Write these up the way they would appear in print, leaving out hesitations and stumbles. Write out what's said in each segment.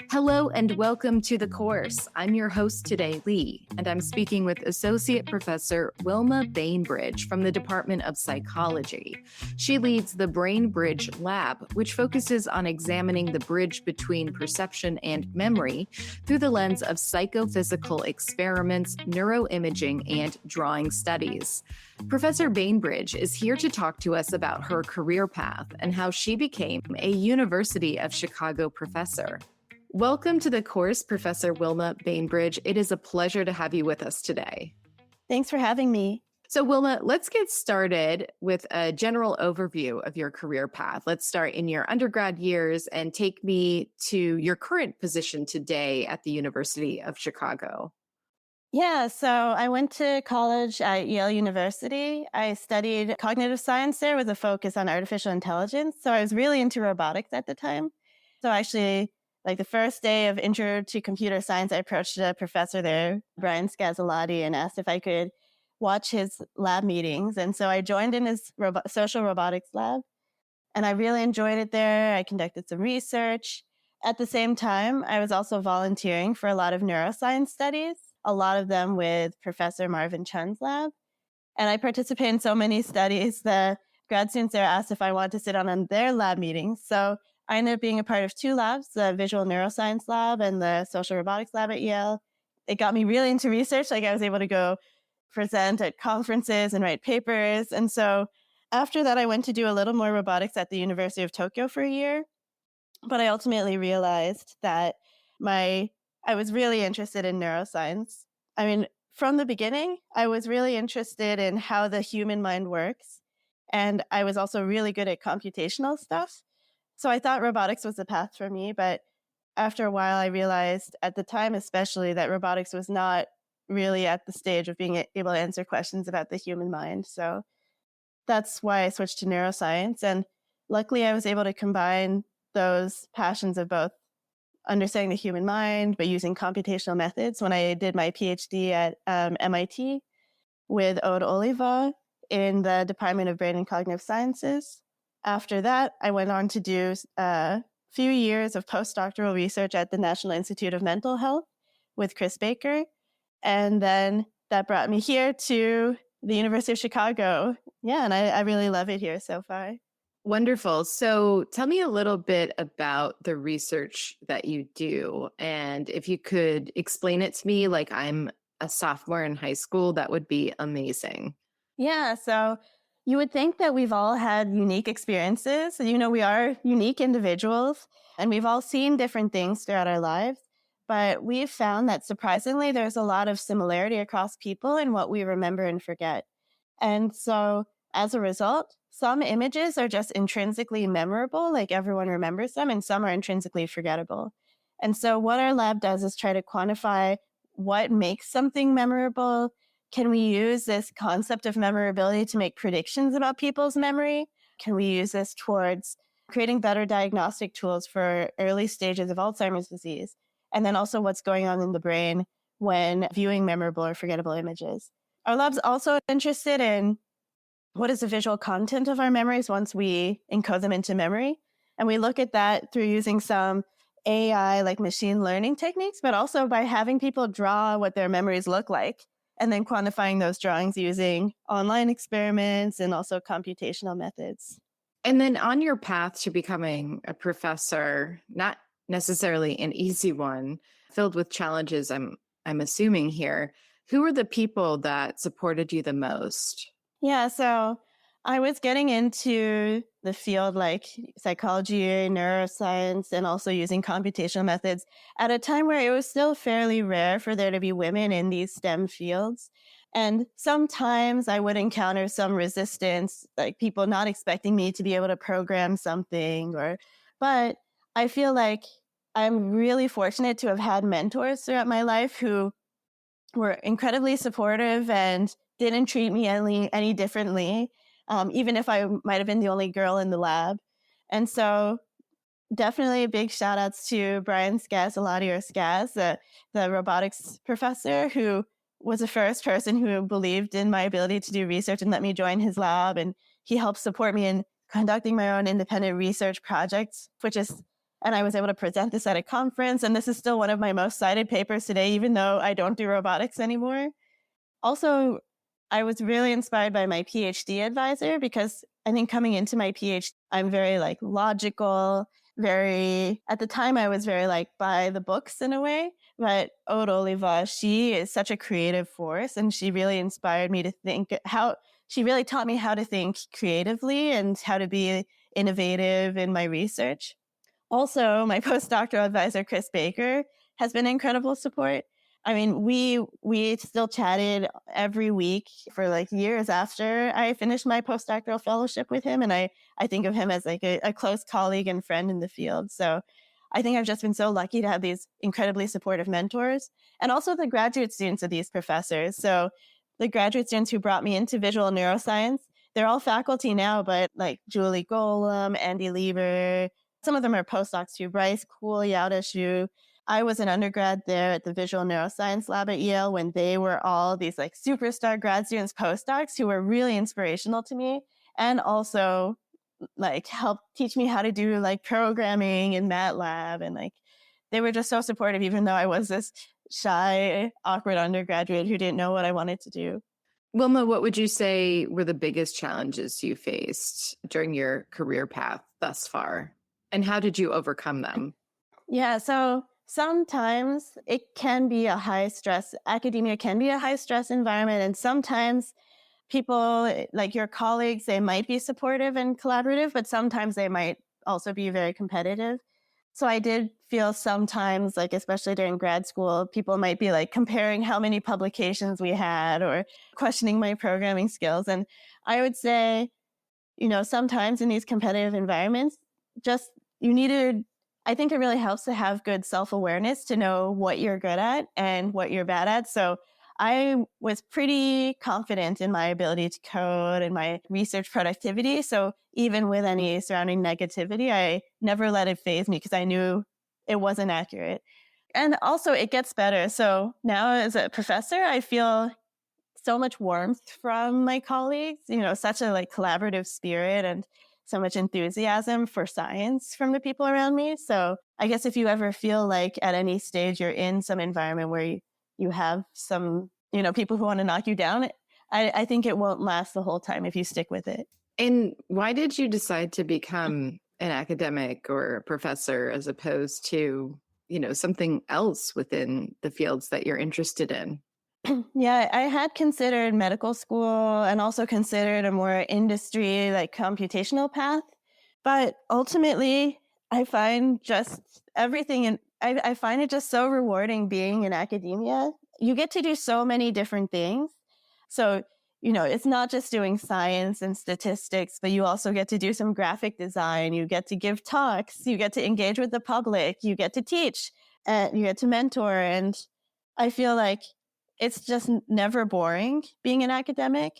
Hello and welcome to the course. I'm your host today, Lee, and I'm speaking with Associate Professor Wilma Bainbridge from the Department of Psychology. She leads the Bainbridge Lab, which focuses on examining the bridge between perception and memory through the lens of psychophysical experiments, neuroimaging, and drawing studies. Professor Bainbridge is here to talk to us about her career path and how she became a University of Chicago professor. Welcome to the course, Professor Wilma Bainbridge. It is a pleasure to have you with us today. Thanks for having me. So, Wilma, let's get started with a general overview of your career path. Let's start in your undergrad years and take me to your current position today at the University of Chicago. Yeah, so I went to college at Yale University. I studied cognitive science there with a focus on artificial intelligence. So I was really into robotics at the time. So actually, like the first day of Intro to Computer Science, I approached a professor there, Brian Scazzolati, and asked if I could watch his lab meetings. And so I joined in his social robotics lab, and I really enjoyed it there. I conducted some research. At the same time, I was also volunteering for a lot of neuroscience studies, a lot of them with Professor Marvin Chun's lab. And I participated in so many studies that grad students there asked if I wanted to sit on their lab meetings. So I ended up being a part of two labs, the visual neuroscience lab and the social robotics lab at Yale. It got me really into research. Like I was able to go present at conferences and write papers. And so after that, I went to do a little more robotics at the University of Tokyo for a year. But I ultimately realized that I was really interested in neuroscience. I mean, from the beginning, I was really interested in how the human mind works. And I was also really good at computational stuff. So I thought robotics was the path for me, but after a while I realized at the time especially that robotics was not really at the stage of being able to answer questions about the human mind. So that's why I switched to neuroscience. And luckily I was able to combine those passions of both understanding the human mind, but using computational methods when I did my PhD at MIT with Aude Oliva in the Department of Brain and Cognitive Sciences. After that, I went on to do a few years of postdoctoral research at the National Institute of Mental Health with Chris Baker. And then that brought me here to the University of Chicago. Yeah, and I really love it here so far. Wonderful. So tell me a little bit about the research that you do. And if you could explain it to me like I'm a sophomore in high school, that would be amazing. Yeah, so you would think that we've all had unique experiences. You know, we are unique individuals and we've all seen different things throughout our lives. But we've found that surprisingly, there's a lot of similarity across people in what we remember and forget. And so as a result, some images are just intrinsically memorable, like everyone remembers them, and some are intrinsically forgettable. And so what our lab does is try to quantify what makes something memorable. Can we use this concept of memorability to make predictions about people's memory? Can we use this towards creating better diagnostic tools for early stages of Alzheimer's disease? And then also what's going on in the brain when viewing memorable or forgettable images. Our lab's also interested in what is the visual content of our memories once we encode them into memory. And we look at that through using some AI, like machine learning techniques, but also by having people draw what their memories look like, and then quantifying those drawings using online experiments and also computational methods. And then on your path to becoming a professor, not necessarily an easy one, filled with challenges, I'm assuming here, who were the people that supported you the most? Yeah, so I was getting into the field like psychology, neuroscience, and also using computational methods at a time where it was still fairly rare for there to be women in these STEM fields. And sometimes I would encounter some resistance, like people not expecting me to be able to program something, but I feel like I'm really fortunate to have had mentors throughout my life who were incredibly supportive and didn't treat me any differently. Even if I might have been the only girl in the lab. And so definitely big shout outs to Brian Scazzolati or Scaz, the robotics professor who was the first person who believed in my ability to do research and let me join his lab. And he helped support me in conducting my own independent research projects, which is And I was able to present this at a conference. And this is still one of my most cited papers today, even though I don't do robotics anymore. Also, I was really inspired by my PhD advisor because I think coming into my PhD, I'm very like logical, at the time I was very like by the books in a way. But Aude Oliva, she is such a creative force, and she really inspired me to she really taught me how to think creatively and how to be innovative in my research. Also, my postdoctoral advisor, Chris Baker, has been incredible support. I mean, we still chatted every week for like years after I finished my postdoctoral fellowship with him. And I think of him as like a close colleague and friend in the field. So I think I've just been so lucky to have these incredibly supportive mentors, and also the graduate students of these professors. So the graduate students who brought me into visual neuroscience, they're all faculty now, but like Julie Golem, Andy Lieber, some of them are postdocs too, Bryce Cool, Yaudashu. I was an undergrad there at the Visual Neuroscience Lab at Yale when they were all these like superstar grad students, postdocs who were really inspirational to me, and also like helped teach me how to do like programming in MATLAB. And like they were just so supportive, even though I was this shy, awkward undergraduate who didn't know what I wanted to do. Wilma, what would you say were the biggest challenges you faced during your career path thus far? And how did you overcome them? Yeah, so sometimes it can be a high stress, academia can be a high stress environment. And sometimes people, like your colleagues, they might be supportive and collaborative, but sometimes they might also be very competitive. So I did feel sometimes, like especially during grad school, people might be like comparing how many publications we had or questioning my programming skills. And I would say, sometimes in these competitive environments, just you need to, I think it really helps to have good self-awareness to know what you're good at and what you're bad at. So I was pretty confident in my ability to code and my research productivity. So even with any surrounding negativity, I never let it faze me because I knew it wasn't accurate. And also it gets better. So now as a professor, I feel so much warmth from my colleagues, such a like collaborative spirit and so much enthusiasm for science from the people around me. So I guess if you ever feel like at any stage you're in some environment where you have some, people who want to knock you down, I think it won't last the whole time if you stick with it. And why did you decide to become an academic or a professor as opposed to, something else within the fields that you're interested in? Yeah, I had considered medical school and also considered a more industry, like computational path. But ultimately, I find just everything, and I find it just so rewarding being in academia. You get to do so many different things. So, it's not just doing science and statistics, but you also get to do some graphic design. You get to give talks. You get to engage with the public. You get to teach and you get to mentor. And I feel like it's just never boring being an academic.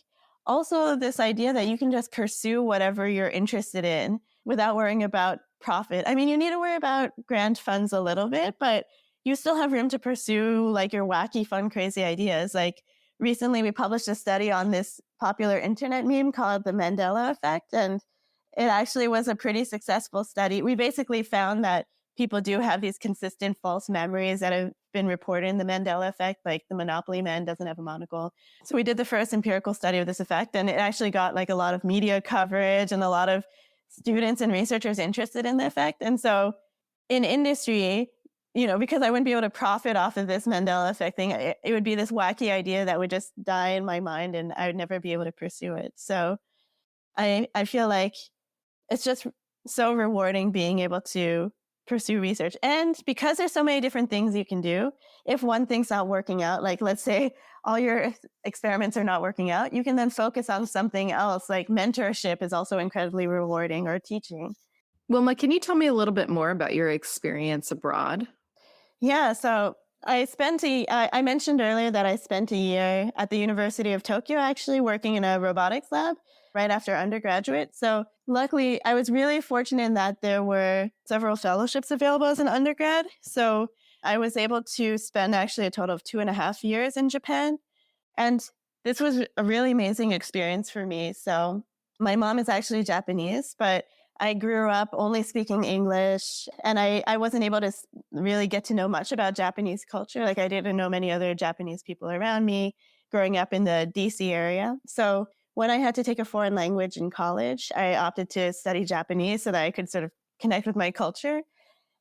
Also, this idea that you can just pursue whatever you're interested in without worrying about profit. I mean, you need to worry about grant funds a little bit, but you still have room to pursue like your wacky, fun, crazy ideas. Like recently we published a study on this popular internet meme called the Mandela effect. And it actually was a pretty successful study. We basically found that people do have these consistent false memories that have been reported in the Mandela effect, like the Monopoly man doesn't have a monocle. So we did the first empirical study of this effect, and it actually got like a lot of media coverage and a lot of students and researchers interested in the effect. And so in industry, because I wouldn't be able to profit off of this Mandela effect thing, it would be this wacky idea that would just die in my mind and I would never be able to pursue it. So I feel like it's just so rewarding being able to pursue research. And because there's so many different things you can do, if one thing's not working out, like let's say all your experiments are not working out, you can then focus on something else. Like mentorship is also incredibly rewarding, or teaching. Wilma, can you tell me a little bit more about your experience abroad? Yeah, so I mentioned earlier that I spent a year at the University of Tokyo actually working in a robotics lab right after undergraduate. So luckily, I was really fortunate in that there were several fellowships available as an undergrad. So I was able to spend actually a total of 2.5 years in Japan. And this was a really amazing experience for me. So my mom is actually Japanese, but I grew up only speaking English, and I wasn't able to really get to know much about Japanese culture. Like, I didn't know many other Japanese people around me growing up in the DC area. So when I had to take a foreign language in college, I opted to study Japanese so that I could sort of connect with my culture.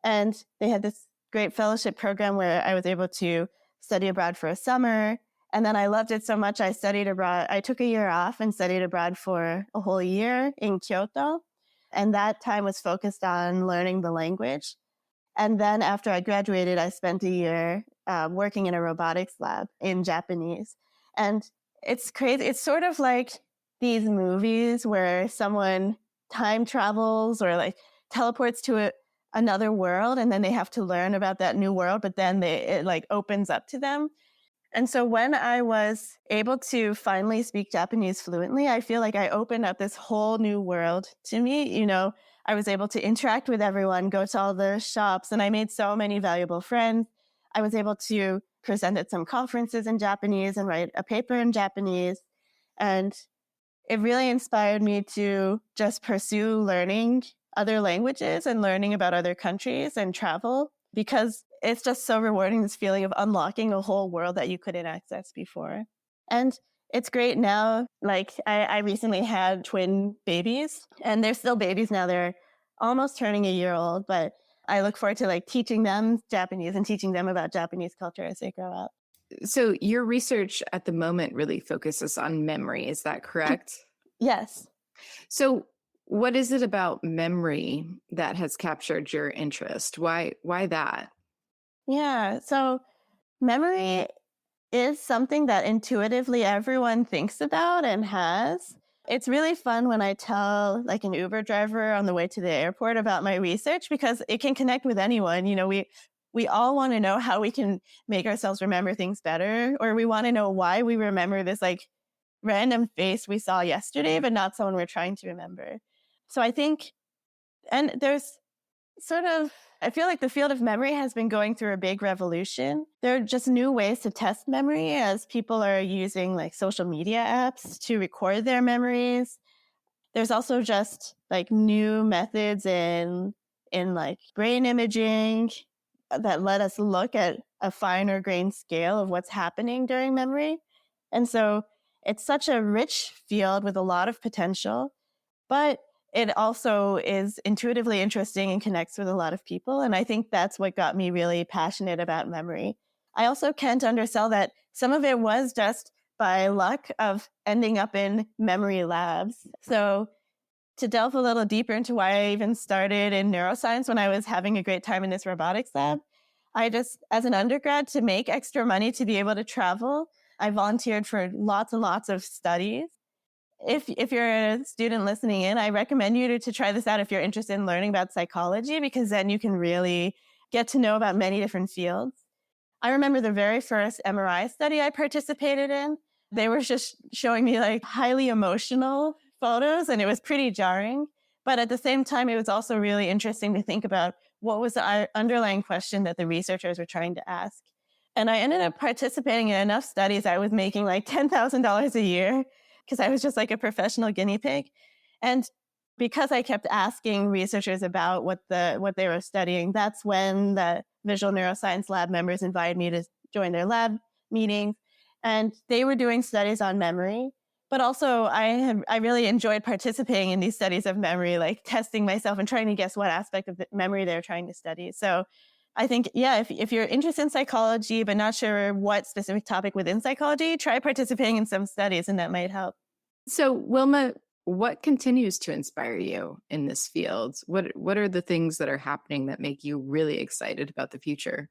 And they had this great fellowship program where I was able to study abroad for a summer. And then I loved it so much, I studied abroad. I took a year off and studied abroad for a whole year in Kyoto. And that time was focused on learning the language. And then after I graduated, I spent a year working in a robotics lab in Japanese. And it's crazy. It's sort of like these movies where someone time travels or like teleports to another world, and then they have to learn about that new world, but then it like opens up to them. And so when I was able to finally speak Japanese fluently, I feel like I opened up this whole new world to me. I was able to interact with everyone, go to all the shops, and I made so many valuable friends. I was able to present at some conferences in Japanese and write a paper in Japanese. And it really inspired me to just pursue learning other languages and learning about other countries and travel, because it's just so rewarding, this feeling of unlocking a whole world that you couldn't access before. And it's great now. Like, I recently had twin babies, and they're still babies now. They're almost turning a year old, but I look forward to like teaching them Japanese and teaching them about Japanese culture as they grow up. So your research at the moment really focuses on memory. Is that correct? Yes. So what is it about memory that has captured your interest? Why that? Yeah. So memory is something that intuitively everyone thinks about and has. It's really fun when I tell like an Uber driver on the way to the airport about my research, because it can connect with anyone. We all want to know how we can make ourselves remember things better, or we want to know why we remember this like random face we saw yesterday, but not someone we're trying to remember. So I think, and there's I feel like the field of memory has been going through a big revolution. There are just new ways to test memory as people are using like social media apps to record their memories. There's also just like new methods in like brain imaging that let us look at a finer grained scale of what's happening during memory. And so it's such a rich field with a lot of potential, but it also is intuitively interesting and connects with a lot of people. And I think that's what got me really passionate about memory. I also can't undersell that some of it was just by luck of ending up in memory labs. So to delve a little deeper into why I even started in neuroscience when I was having a great time in this robotics lab, I just, as an undergrad, to make extra money to be able to travel, I volunteered for lots and lots of studies. If you're a student listening in, I recommend you to try this out if you're interested in learning about psychology, because then you can really get to know about many different fields. I remember the very first MRI study I participated in. They were just showing me like highly emotional photos, and it was pretty jarring. But at the same time, it was also really interesting to think about what was the underlying question that the researchers were trying to ask. And I ended up participating in enough studies. I was making like $10,000 a year because I was just like a professional guinea pig. And because I kept asking researchers about what they were studying, that's when the visual neuroscience lab members invited me to join their lab meetings. And they were doing studies on memory. But also I really enjoyed participating in these studies of memory, like testing myself and trying to guess what aspect of the memory they were trying to study. So I think, yeah, if you're interested in psychology, but not sure what specific topic within psychology, try participating in some studies, and that might help. So, Wilma, what continues to inspire you in this field? What are the things that are happening that make you really excited about the future?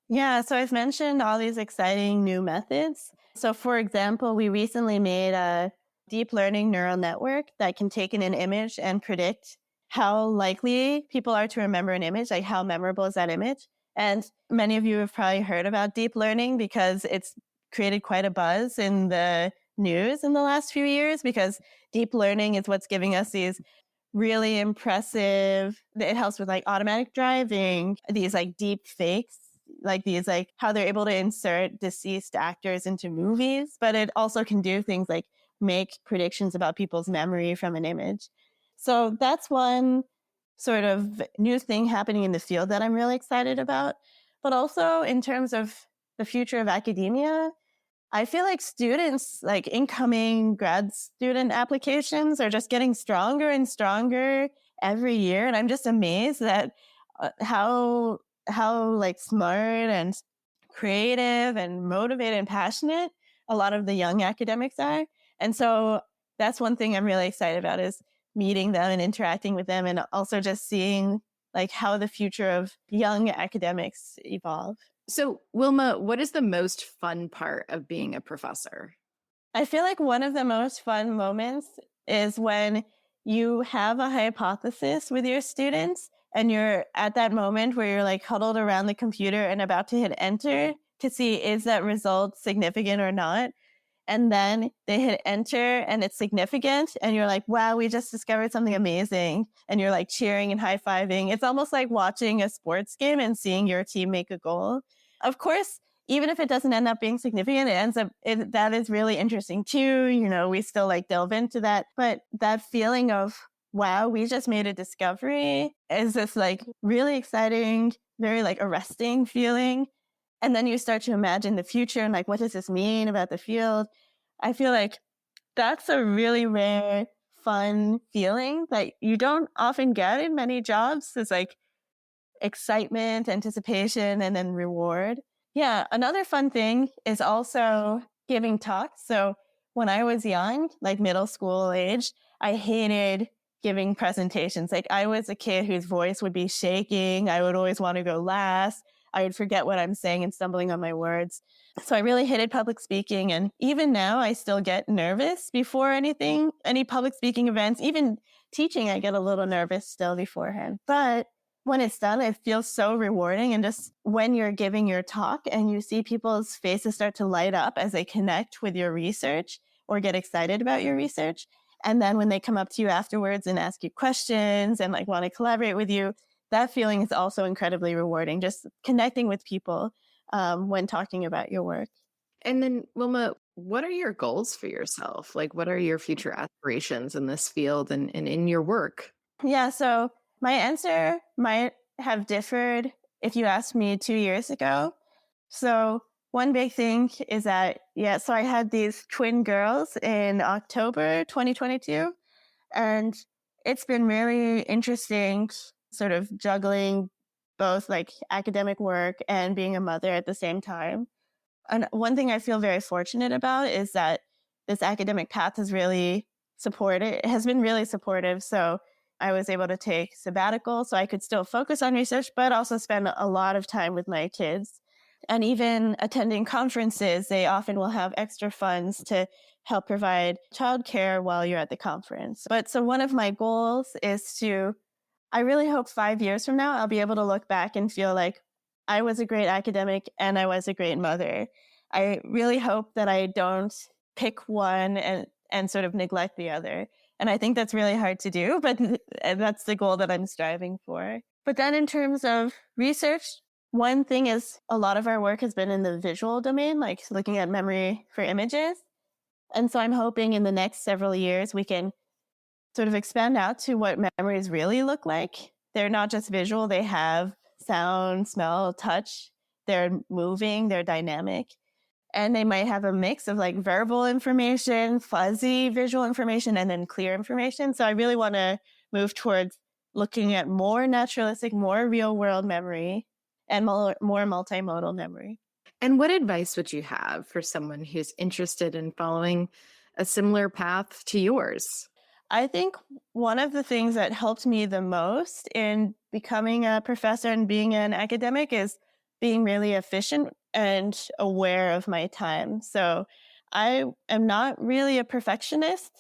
Yeah, so I've mentioned all these exciting new methods. So, for example, we recently made a deep learning neural network that can take in an image and predict how likely people are to remember an image, like how memorable is that image. And many of you have probably heard about deep learning because it's created quite a buzz in the news in the last few years, because deep learning is what's giving us these really impressive, it helps with like automatic driving, these like deep fakes, like these like how they're able to insert deceased actors into movies, but it also can do things like make predictions about people's memory from an image. So that's one sort of new thing happening in the field that I'm really excited about. But also in terms of the future of academia, I feel like students, like incoming grad student applications, are just getting stronger and stronger every year. And I'm just amazed at how like smart and creative and motivated and passionate a lot of the young academics are. And so that's one thing I'm really excited about, is meeting them and interacting with them, and also just seeing like how the future of young academics evolve. So, Wilma, what is the most fun part of being a professor? I feel like one of the most fun moments is when you have a hypothesis with your students and you're at that moment where you're like huddled around the computer and about to hit enter to see, is that result significant or not? And then they hit enter and it's significant. And you're like, wow, we just discovered something amazing. And you're like cheering and high fiving. It's almost like watching a sports game and seeing your team make a goal. Of course, even if it doesn't end up being significant, that is really interesting too. You know, we still like delve into that. But that feeling of, wow, we just made a discovery is this like really exciting, very like arresting feeling. And then you start to imagine the future and like, what does this mean about the field? I feel like that's a really rare, fun feeling that you don't often get in many jobs. It's like excitement, anticipation, and then reward. Yeah, another fun thing is also giving talks. So when I was young, like middle school age, I hated giving presentations. Like I was a kid whose voice would be shaking. I would always want to go last. I would forget what I'm saying and stumbling on my words. So I really hated public speaking. And even now, I still get nervous before any public speaking events. Even teaching, I get a little nervous still beforehand. But when it's done, it feels so rewarding. And just when you're giving your talk and you see people's faces start to light up as they connect with your research or get excited about your research. And then when they come up to you afterwards and ask you questions and like want to collaborate with you, that feeling is also incredibly rewarding, just connecting with people when talking about your work. And then, Wilma, what are your goals for yourself? Like, what are your future aspirations in this field and in your work? Yeah, so my answer might have differed if you asked me 2 years ago. So one big thing is that, so I had these twin girls in October 2022, and it's been really interesting sort of juggling both like academic work and being a mother at the same time. And one thing I feel very fortunate about is that this academic path has been really supportive. So I was able to take sabbatical so I could still focus on research, but also spend a lot of time with my kids. And even attending conferences, they often will have extra funds to help provide childcare while you're at the conference. But so one of my goals is I really hope 5 years from now, I'll be able to look back and feel like I was a great academic and I was a great mother. I really hope that I don't pick one and sort of neglect the other. And I think that's really hard to do, but that's the goal that I'm striving for. But then in terms of research, one thing is a lot of our work has been in the visual domain, like looking at memory for images. And so I'm hoping in the next several years, we can sort of expand out to what memories really look like. They're not just visual, they have sound, smell, touch. They're moving, they're dynamic. And they might have a mix of like verbal information, fuzzy visual information, and then clear information. So I really want to move towards looking at more naturalistic, more real world memory and more multimodal memory. And what advice would you have for someone who's interested in following a similar path to yours? I think one of the things that helped me the most in becoming a professor and being an academic is being really efficient and aware of my time. So I am not really a perfectionist.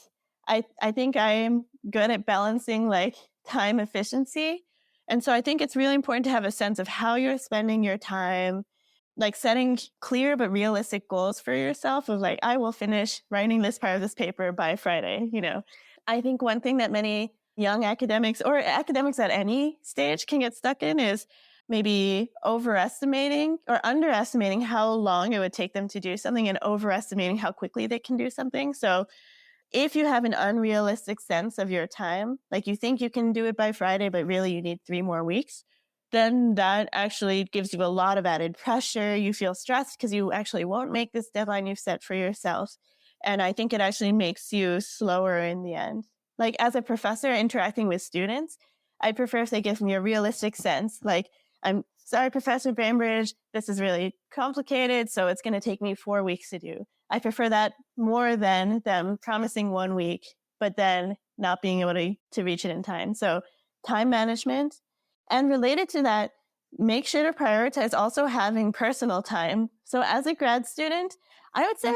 I think I'm good at balancing like time efficiency. And so I think it's really important to have a sense of how you're spending your time, like setting clear but realistic goals for yourself of like, I will finish writing this part of this paper by Friday, you know. I think one thing that many young academics or academics at any stage can get stuck in is maybe overestimating or underestimating how long it would take them to do something and overestimating how quickly they can do something. So if you have an unrealistic sense of your time, like you think you can do it by Friday, but really you need 3 more weeks, then that actually gives you a lot of added pressure. You feel stressed because you actually won't make this deadline you've set for yourself. And I think it actually makes you slower in the end. Like as a professor interacting with students, I prefer if they give me a realistic sense. Like, I'm sorry, Professor Bainbridge, this is really complicated, so it's going to take me 4 weeks to do. I prefer that more than them promising 1 week, but then not being able to reach it in time. So time management. And related to that, make sure to prioritize also having personal time. So as a grad student, I would say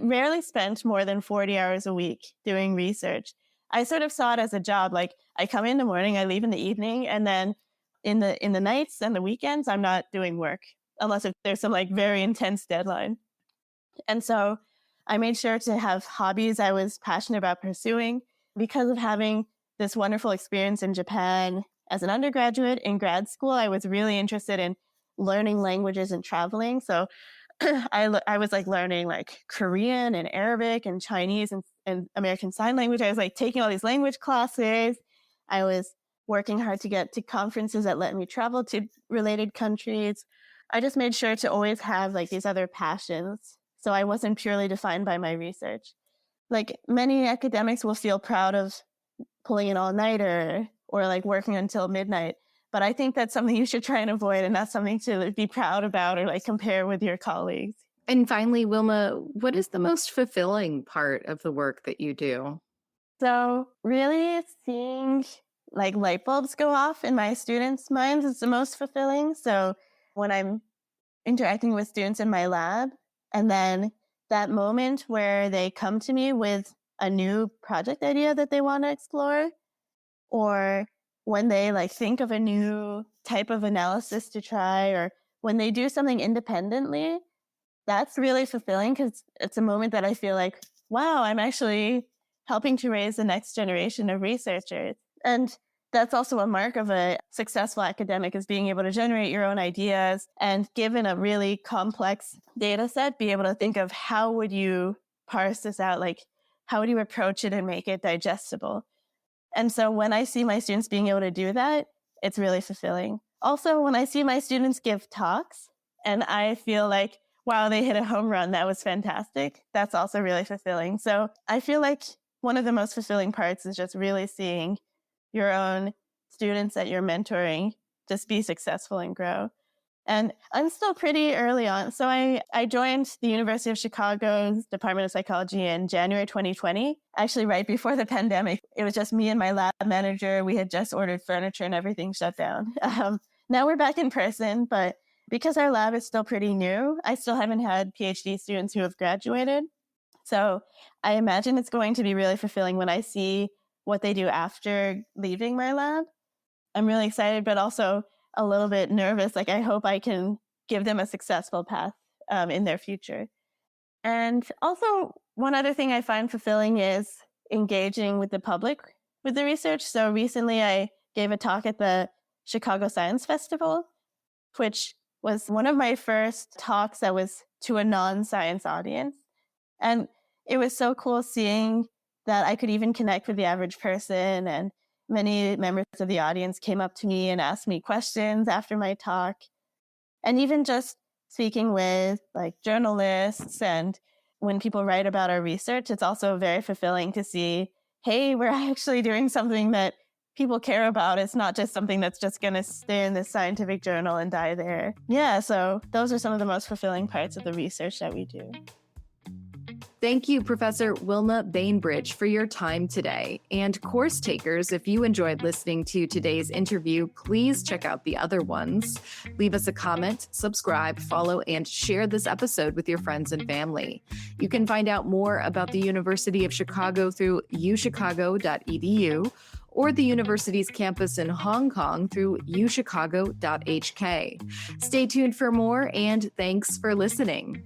rarely spent more than 40 hours a week doing research. I sort of saw it as a job. Like I come in the morning, I leave in the evening, and then in the nights and the weekends, I'm not doing work unless if there's some like very intense deadline. And so I made sure to have hobbies I was passionate about pursuing. Because of having this wonderful experience in Japan as an undergraduate in grad school, I was really interested in learning languages and traveling. So I was like learning like Korean and Arabic and Chinese and American Sign Language. I was like taking all these language classes. I was working hard to get to conferences that let me travel to related countries. I just made sure to always have like these other passions. So I wasn't purely defined by my research. Like many academics will feel proud of pulling an all-nighter or like working until midnight. But I think that's something you should try and avoid, and not something to be proud about or like compare with your colleagues. And finally, Wilma, what is the most fulfilling part of the work that you do? So really seeing like light bulbs go off in my students' minds is the most fulfilling. So when I'm interacting with students in my lab, and then that moment where they come to me with a new project idea that they want to explore, or when they like think of a new type of analysis to try, or when they do something independently, that's really fulfilling because it's a moment that I feel like, wow, I'm actually helping to raise the next generation of researchers. And that's also a mark of a successful academic, is being able to generate your own ideas and, given a really complex data set, be able to think of how would you parse this out? Like, how would you approach it and make it digestible? And so when I see my students being able to do that, it's really fulfilling. Also, when I see my students give talks and I feel like, wow, they hit a home run, that was fantastic, that's also really fulfilling. So I feel like one of the most fulfilling parts is just really seeing your own students that you're mentoring just be successful and grow. And I'm still pretty early on. So I joined the University of Chicago's Department of Psychology in January 2020, actually right before the pandemic. It was just me and my lab manager. We had just ordered furniture and everything shut down. Now we're back in person, but because our lab is still pretty new, I still haven't had PhD students who have graduated. So I imagine it's going to be really fulfilling when I see what they do after leaving my lab. I'm really excited, but also a little bit nervous. Like, I hope I can give them a successful path in their future. And also, one other thing I find fulfilling is engaging with the public with the research. So recently I gave a talk at the Chicago Science Festival, which was one of my first talks that was to a non-science audience. And it was so cool seeing that I could even connect with the average person, and many members of the audience came up to me and asked me questions after my talk. And even just speaking with like journalists, and when people write about our research, it's also very fulfilling to see, hey, we're actually doing something that people care about. It's not just something that's just going to stay in this scientific journal and die there. Yeah, so those are some of the most fulfilling parts of the research that we do. Thank you, Professor Wilma Bainbridge, for your time today. And course takers, if you enjoyed listening to today's interview, please check out the other ones. Leave us a comment, subscribe, follow, and share this episode with your friends and family. You can find out more about the University of Chicago through uchicago.edu or the university's campus in Hong Kong through uchicago.hk. Stay tuned for more, and thanks for listening.